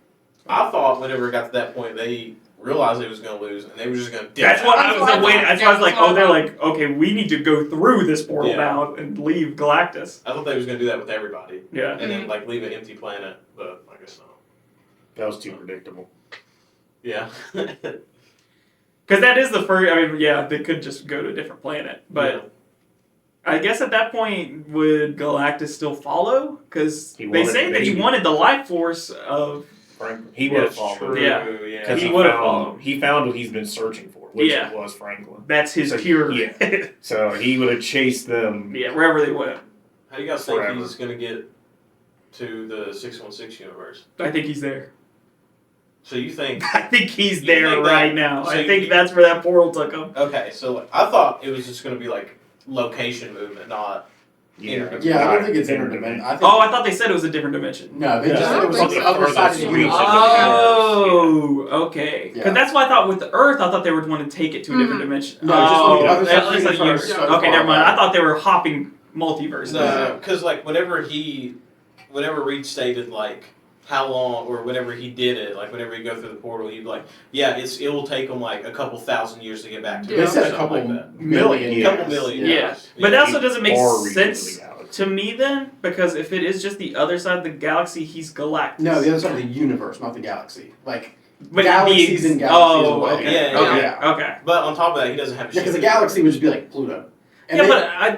S5: I thought whenever it got to that point, they realized they was gonna lose and they were just gonna.
S1: That's what I was
S2: That's what I
S1: waiting.
S2: thought.
S1: That's why I was like,
S2: Yeah, that's
S1: "Oh, they're
S2: what I
S1: like, okay, we need to go through this portal
S5: Yeah.
S1: now and leave Galactus."
S5: I thought they was gonna do that with everybody
S1: Yeah.
S5: and then like leave an empty planet, but I guess not.
S3: That was too predictable.
S5: Yeah.
S1: Because that is the first. I mean, yeah, they could just go to a different planet, but.
S5: Yeah.
S1: I guess at that point, would Galactus still follow? Because
S3: He
S1: they
S3: wanted
S1: say
S3: the
S1: that he
S3: baby.
S1: wanted the life force of.
S3: Franklin. He would have followed.
S5: True.
S1: Yeah.
S5: Yeah.
S3: Because
S1: He would've followed.
S3: He found what he's been searching for, which
S1: Yeah.
S3: was Franklin.
S1: That's his
S3: So,
S1: cure.
S3: yeah. So he would have chased them.
S1: Yeah, wherever they went.
S5: How do you guys think
S3: Forever.
S5: he's gonna get to the 616 universe?
S1: I think he's there.
S5: So you think?
S1: I think he's
S5: You
S1: there
S5: think that-
S1: right now.
S5: so
S1: I
S5: you-
S1: think that's where that portal took him.
S5: Okay, so like, I thought it was just gonna be like location movement, not.
S3: Yeah.
S4: Yeah, I don't think it's interdimensional. I think,
S1: Oh, I thought they said it was a different dimension.
S4: No, they
S3: Yeah.
S4: just
S2: I
S4: said it
S2: don't
S4: was
S2: think
S4: on the
S2: so.
S4: other side of the
S3: Further
S4: universe.
S1: Oh, okay. Because
S4: Yeah.
S1: that's why I thought with the Earth, I thought they would want to take it to a different
S2: Mhm.
S1: dimension.
S4: No, just on the other side
S1: that's
S4: of the
S1: like
S4: universe.
S1: yours.
S4: So
S1: Okay,
S4: far
S1: never mind.
S4: back.
S1: I thought they were hopping multiverses.
S5: No, because like whenever Reed stated like how long or whenever he did it, like whenever he go through the portal, he'd be like, yeah, it will take him like a couple thousand years to get back to.
S2: Yeah.
S4: They
S5: it, or
S4: said a
S5: something
S4: couple
S5: like that.
S4: million.
S3: Yeah.
S5: Couple million.
S1: Yeah.
S5: years.
S1: But that also doesn't make
S3: Or reach into
S1: sense.
S3: the galaxy.
S1: to me then, because if it is just the other side of the galaxy, he's Galactus.
S4: No, the other side of the universe, not the galaxy. Like,
S1: But
S4: galaxies and galaxies away.
S1: okay.
S5: Yeah,
S1: okay.
S4: yeah.
S1: Okay.
S5: But on top of that, he doesn't have a
S4: Yeah, because
S5: ship.
S4: the galaxy would just be like Pluto. And
S1: Yeah,
S4: they-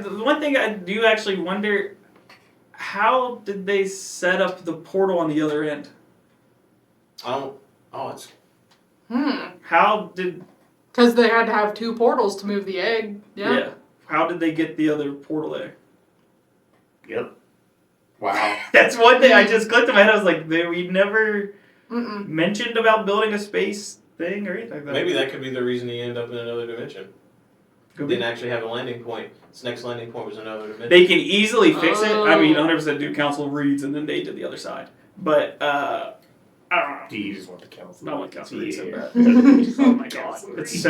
S1: but the one thing I do actually wonder, how did they set up the portal on the other end?
S5: I don't. Oh, it's.
S1: How did?
S2: Because they had to have 2 portals to move the egg. Yeah.
S1: How did they get the other portal there?
S3: Yep.
S4: Wow.
S1: That's one thing I just clicked in my head. I was like, we never
S2: Mm-mm.
S1: mentioned about building a space thing or anything like that.
S5: Maybe that could be the reason he ended up in another dimension.
S1: Could be.
S5: Didn't actually have a landing point. His next landing point was another dimension.
S1: They can easily fix it. I mean,
S2: Oh.
S1: 100% do council reads and then they did the other side. But, I don't know.
S3: Do you just want the council?
S1: Not what council reads so
S3: Yeah.
S1: bad. Oh my god. It's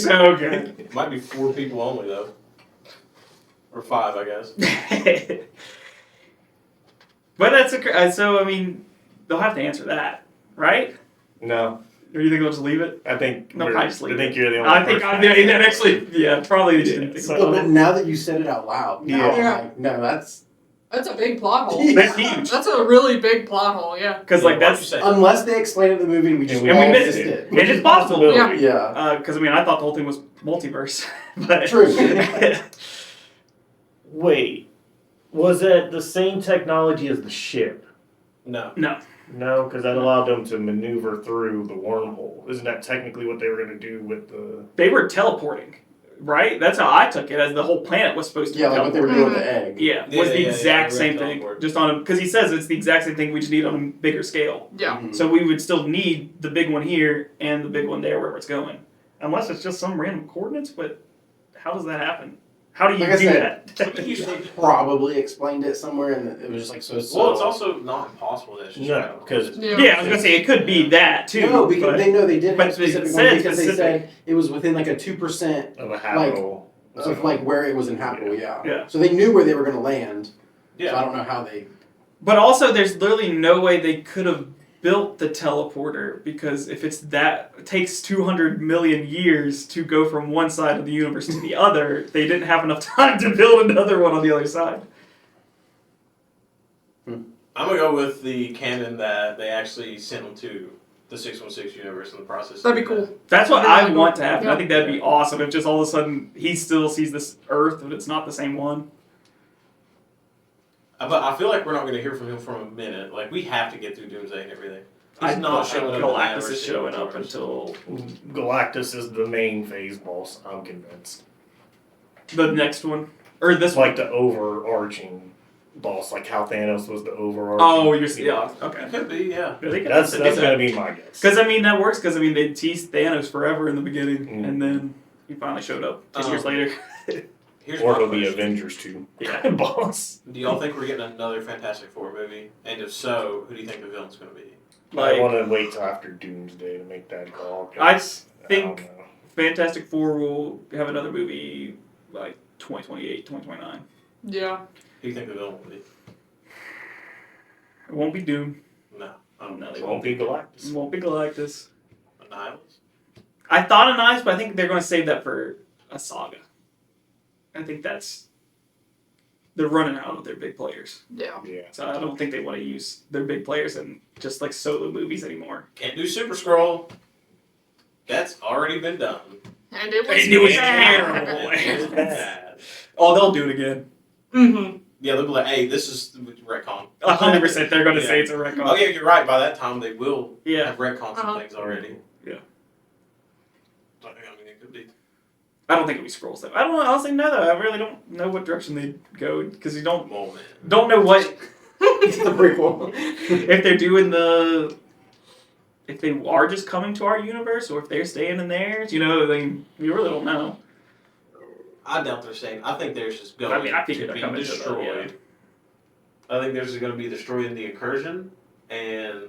S1: so good.
S5: It might be 4 people only, though. Or 5, I guess.
S1: But that's so, I mean, they'll have to answer that, right?
S3: No,
S1: Or do you think they'll just leave it?
S3: I think.
S1: No,
S3: you're-
S1: I just leave
S3: I think
S1: it.
S3: you're the only.
S1: I think
S3: person
S1: that
S3: that
S1: actually, yeah, probably they shouldn't.
S3: Yeah,
S1: think
S3: so-
S1: about
S4: But
S1: it.
S4: now that you said it out loud, now I'm
S2: Yeah.
S4: like, no, that's
S2: That's a big plot hole.
S4: Yeah.
S1: That's huge.
S2: That's a really big plot hole, yeah.
S1: Because, like,
S5: Why'd you
S1: that's.
S5: say?
S4: unless they explain it in the movie and we just
S3: And we
S4: all
S1: missed
S4: missed
S1: it.
S4: it.
S1: And it's possible.
S2: Yeah.
S4: Yeah.
S1: Because, I mean, I thought the whole thing was multiverse. But
S4: True.
S6: Wait, was it the same technology as the ship?
S5: No.
S1: no.
S3: No, because that allowed them to maneuver through the wormhole. Isn't that technically what they were going to do with the?
S1: They were teleporting, right? That's how I took it, as the whole planet was supposed to
S4: Yeah,
S1: be
S4: like what they
S1: teleporting.
S4: were doing with the egg.
S1: Yeah,
S5: Yeah,
S1: was the
S5: yeah,
S1: exact
S5: yeah,
S1: same
S5: direct
S1: thing.
S5: teleport.
S1: Just on a, because he says it's the exact same thing, we just need it on a bigger scale.
S2: Yeah.
S4: Mhm.
S1: So we would still need the big one here and the big one there wherever it's going. Unless it's just some random coordinates, but how does that happen? How do you
S4: Like I
S1: do
S4: said,
S1: that?
S4: Probably explained it somewhere and it was just like so.
S5: Well, it's also not impossible that it's just
S3: No, because
S1: yeah, I was gonna say it could be that too.
S4: no, because
S1: but
S4: they did
S1: but
S4: have specific
S1: it
S4: one
S1: said
S4: because
S1: specific.
S4: they said it was within like a 2%
S3: of a habitable.
S4: of like where it was inhabitable. Yeah.
S1: Yeah.
S4: So they knew where they were going to land. So I
S5: Yeah.
S4: don't know how they.
S1: But also, there's literally no way they could have built the teleporter because if it's that, it takes 200 million years to go from one side of the universe to the other. They didn't have enough time to build another one on the other side.
S5: I'm gonna go with the canon that they actually sent them to the 616 universe in the process.
S2: That'd be cool.
S1: That's what
S2: That'd be
S1: I
S2: really
S1: want
S2: cool.
S1: to happen.
S2: Yeah.
S1: I think that'd be awesome if just all of a sudden he still sees this Earth, but it's not the same one.
S5: But I feel like we're not gonna hear from him for a minute. Like we have to get through Doomsday and everything. He's
S1: I
S5: not showing up.
S1: Galactus is showing up until
S3: Galactus is the main phase boss. I'm convinced.
S1: the next one. Or this
S3: It's
S1: one.
S3: like the overarching boss, like how Thanos was the overarching.
S1: Oh, you're yeah, okay.
S5: It could be, yeah.
S1: Yeah, they could
S3: That's
S1: do that.
S3: gonna be my guess.
S1: Because I mean that works. Because I mean they teased Thanos forever in the beginning,
S3: Mm.
S1: and then he finally showed up 10 years later.
S5: Here's
S3: Or
S5: my
S3: it'll be
S5: question.
S3: Avengers 2
S1: Yeah.
S3: boss.
S5: Do y'all think we're getting another Fantastic Four movie? And if so, who do you think the villain's gonna be?
S3: I
S1: Like
S3: want to wait till after Doomsday to make that call. 'cause
S1: I
S3: I
S1: think
S3: don't know.
S1: Fantastic Four will have another movie like 2028, 2029.
S2: Yeah.
S5: Who do you think the villain will be?
S1: It won't be Doom.
S5: No. I don't
S1: No,
S5: know.
S1: they
S3: It won't be
S1: It
S3: Galactus.
S1: won't be Galactus.
S5: Annihilus?
S1: I thought of Knives, but I think they're going to save that for a saga. I think they're running out of their big players.
S2: Yeah.
S3: Yeah.
S1: So I don't think they want to use their big players in just like solo movies anymore.
S5: Can't do Super Scroll. That's already been done.
S2: And it was.
S1: And it was
S2: bad.
S1: terrible.
S5: It was bad.
S1: Oh, they'll do it again.
S2: Mm-hmm.
S5: Yeah, they'll be like, hey, this is retcon.
S1: 100% they're going to
S5: Yeah.
S1: say it's a retcon.
S5: Oh, yeah, you're right. By that time, they will
S1: Yeah.
S5: have retcons
S2: Uh-huh.
S5: and things already.
S1: Yeah.
S5: I mean, it could be.
S1: I don't think it'll be scrolls though. I don't honestly know though. I really don't know what direction they'd go because you don't
S5: Oh, man.
S1: know what
S4: It's the prequel.
S1: if they're doing if they are just coming to our universe or if they're staying in theirs. You know, you really don't know.
S5: I doubt they're saying. I think there's just going
S1: I mean, I think
S5: to
S1: they're
S5: be
S1: coming to the-
S5: destroyed. I think there's going to be destroyed in the incursion, and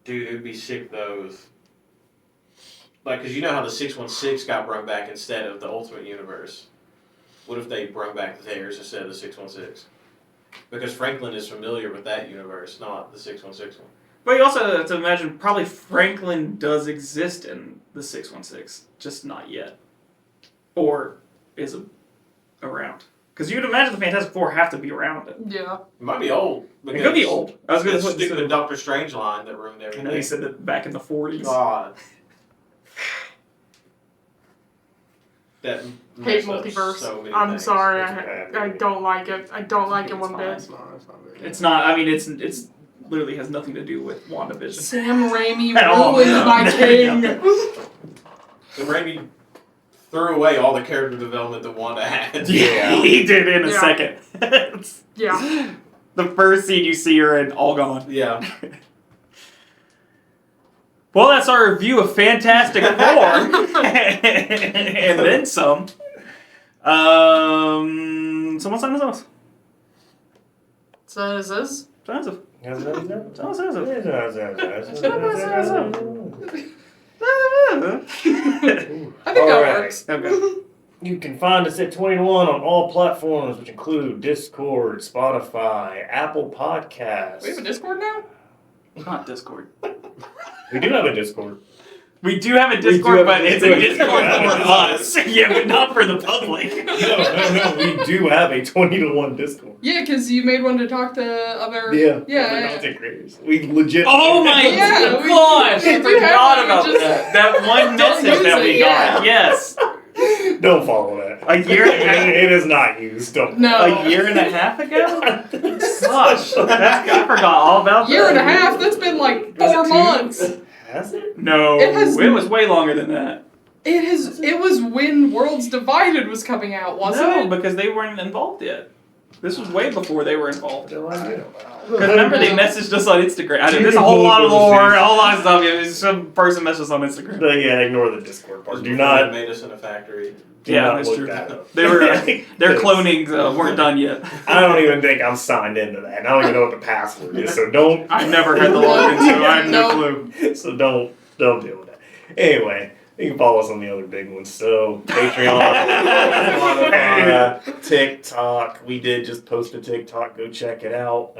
S5: dude, it'd be sick though. Like, cause you know how the 616 got brought back instead of the Ultimate Universe. What if they brought back theirs instead of the 616? Because Franklin is familiar with that universe, not the 616 one.
S1: But you also have to imagine probably Franklin does exist in the 616, just not yet, or is around. Because you'd imagine the Fantastic Four have to be around it.
S2: Yeah.
S5: It might be old.
S1: It could be old. I was going
S5: That's
S1: to
S5: stupid the Doctor Strange line that ruined
S1: I
S5: everything.
S1: know he said that back in the 40s.
S5: God. That
S2: Hate
S5: messed up
S2: multiverse.
S5: so many
S2: I'm
S5: things.
S2: sorry.
S3: It's bad.
S2: I don't like it. I don't like it one bit.
S4: It's not very good.
S1: It's not. I mean, it's literally has nothing to do with WandaVision.
S2: Sam Raimi
S1: At all.
S2: ruined my king.
S5: So Raimi threw away all the character development that Wanda had.
S3: Yeah.
S1: He did in a
S2: Yeah.
S1: second. It's
S2: Yeah.
S1: the first scene you see her in, all gone.
S5: Yeah.
S1: Well, that's our review of Fantastic Four, and then some. Someone sign us off.
S2: So is this?
S1: Sign us off. Sign us off.
S2: I think that
S3: Alright.
S2: works.
S1: Okay.
S3: You can find us at 21 on all platforms, which include Discord, Spotify, Apple Podcasts.
S2: We have a Discord now?
S1: Not Discord.
S3: We do have a Discord.
S1: We do have a Discord, but it's a Discord for us. Yeah, but not for the public.
S3: No. We do have a 20-to-1 Discord.
S2: Yeah, because you made one to talk to other.
S3: Yeah.
S2: Yeah.
S3: Content creators. We legit.
S1: Oh my
S2: Yeah, we-
S1: gosh!
S2: we
S1: I
S2: do have
S1: forgot
S2: one,
S1: about
S2: just-
S1: that. That one
S2: Don't
S1: message that
S2: use
S1: we
S2: it,
S1: got.
S2: yeah.
S1: Yes.
S3: Don't follow that.
S1: A year and a half.
S3: It is not used. Don't.
S2: No.
S1: A year and a half ago? Gosh, I forgot all about that.
S2: Year and a half? That's been like
S3: Was it
S2: 4
S3: 2?
S2: months.
S3: Has it?
S1: No,
S2: It has-
S1: it was way longer than that.
S2: It was when Worlds Divided was coming out, wasn't
S1: No,
S2: it?
S1: because they weren't involved yet. This was way before they were involved.
S3: No idea.
S1: Because remember, they messaged us on Instagram. I know there's a whole lot of lore, a whole lot of stuff. Yeah, some person messaged us on Instagram.
S3: But yeah, ignore the Discord
S5: It
S3: part.
S5: was
S3: Do
S5: before
S3: not.
S5: they made us in a factory.
S3: Do
S1: Yeah,
S3: not
S1: that's
S3: look
S1: true.
S3: that up.
S1: They were their
S3: Because
S1: cloning weren't done yet.
S3: I don't even think I'm signed into that. And I don't even know what the password is. So don't.
S1: I've never had the login, so I have no
S2: Nope.
S1: clue.
S3: So don't deal with that. Anyway, you can follow us on the other big ones. So Patreon, TikTok. We did just post a TikTok. Go check it out.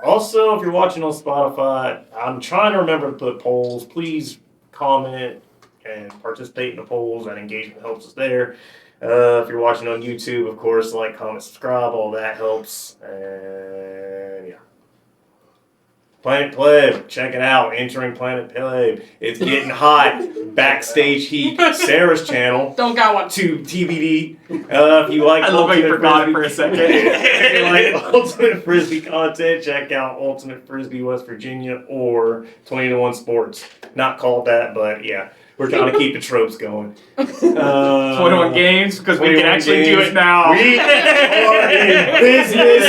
S3: Also, if you're watching on Spotify, I'm trying to remember to put polls. Please comment and participate in the polls. That engagement helps us there. If you're watching on YouTube, of course, like, comment, subscribe. All that helps. And yeah. Planet Pleb, check it out. Entering Planet Pleb. It's getting hot. Backstage heat. Sarah's channel.
S2: Don't got one.
S3: To TBD. If you like
S1: I love how you
S3: Ultimate
S1: forgot it
S3: Frisbee-
S1: for a second.
S3: if you like Ultimate Frisbee content, check out Ultimate Frisbee West Virginia or 20-to-1 Sports. Not called that, but yeah. We're trying to keep the tropes going.
S1: 21 games, because we
S3: 21
S1: can actually do
S3: games.
S1: it now.
S3: We are in business.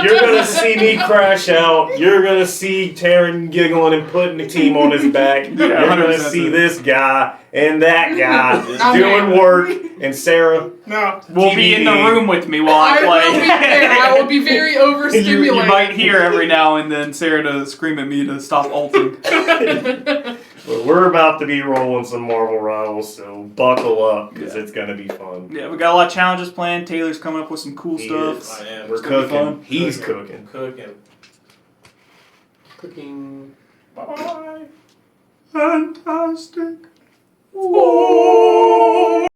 S3: You're gonna see me crash out. You're gonna see Taran giggling and putting the team on his back. You're gonna
S1: 100%
S3: see this guy and that guy
S2: I'm
S3: doing
S2: in.
S3: work. And Sarah,
S2: No.
S1: Will be in the
S3: TBD.
S1: room with me while I
S2: I
S1: play.
S2: will be there. I will be very overstimulated.
S1: You might hear every now and then Sarah to scream at me to stop ulting.
S3: but we're about to be rolling some Marvel Rivals, so buckle up because it's gonna be fun.
S1: Yeah, we got a lot of challenges planned. Taylor's coming up with some cool
S3: He
S1: stuff.
S3: is.
S5: I am.
S3: We're
S1: It's gonna be
S3: cooking.
S1: fun.
S3: He's cooking.
S5: Cooking.
S4: Cooking.
S3: Bye.
S1: Fantastic.